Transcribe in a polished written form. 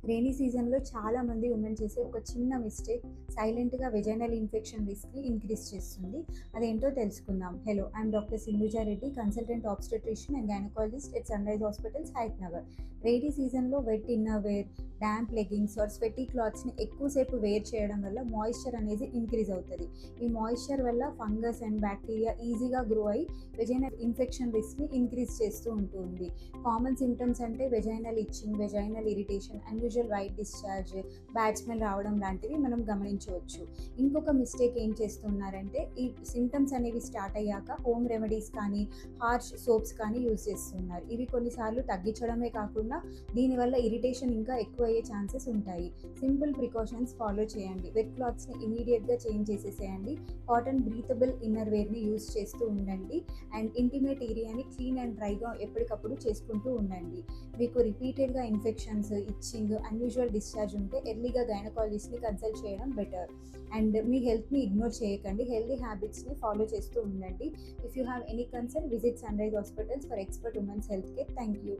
Rainy సీజన్‌లో చాలామంది women చేసే ఒక చిన్న మిస్టేక్ సైలెంట్‌గా వెజైనల్ ఇన్ఫెక్షన్ రిస్క్‌ని ఇంక్రీజ్ చేస్తుంది. అదేంటో తెలుసుకుందాం. Hello, I'm doctor Sindhuja Reddy, consultant obstetrician and gynaecologist at Sunrise hospitals, Hayat Nagar. Rainy సీజన్‌లో wet innerwear, damp leggings or sweaty క్లాత్స్‌ని ఎక్కువసేపు వేర్ చేయడం వల్ల మాయిశ్చర్ అనేది ఇంక్రీజ్ అవుతది. ఈ మాయిశ్చర్ వల్ల ఫంగస్ అండ్ బ్యాక్టీరియా ఈజీగా గ్రో అయ్యి వెజైనల్ ఇన్ఫెక్షన్ రిస్క్‌ని ఇంక్రీజ్ చేస్తూ ఉంటుంది. కామన్ సింప్టమ్స్ అంటే vaginal itching, vaginal irritation, unusual white discharge, bad smell రావడం లాంటివి మనం గమనించవచ్చు. ఇంకొక మిస్టేక్ ఏం చేస్తున్నారంటే ఈ సింప్టమ్స్ అనేవి స్టార్ట్ అయ్యాక హోమ్ రెమెడీస్ కానీ, హార్ష్ సోప్స్ కానీ యూజ్ చేస్తున్నారు. ఇవి కొన్నిసార్లు తగ్గించడమే కాకుండా దీనివల్ల ఇరిటేషన్ ఇంకా ఎక్కువ అయ్యే ఛాన్సెస్ ఉంటాయి. సింపుల్ ప్రికాషన్స్ ఫాలో చేయండి. వెట్ క్లాత్స్ని ఇమీడియట్గా చేంజ్ చేసేసేయండి. కాటన్ బ్రీతబుల్ ఇన్నర్ వేర్ని యూజ్ చేస్తూ ఉండండి. అండ్ ఇంటిమేట్ ఏరియాని క్లీన్ అండ్ డ్రైగా ఎప్పటికప్పుడు చేసుకుంటూ ఉండండి. మీకు రిపీటెడ్గా ఇన్ఫెక్షన్స్, ఇచ్చింగ్, అన్యూజువల్ డిశ్చార్జ్ ఉంటే ఎర్లీగా గైనకాలజిస్ట్ని కన్సల్ట్ చేయడం బెటర్. అండ్ మీ హెల్త్ని ఇగ్నోర్ చేయకండి. హెల్తీ హ్యాబిట్స్ని ఫాలో చేస్తూ ఉండండి. If you have any concern, visit sunrise hospitals for expert women's health care. Thank you.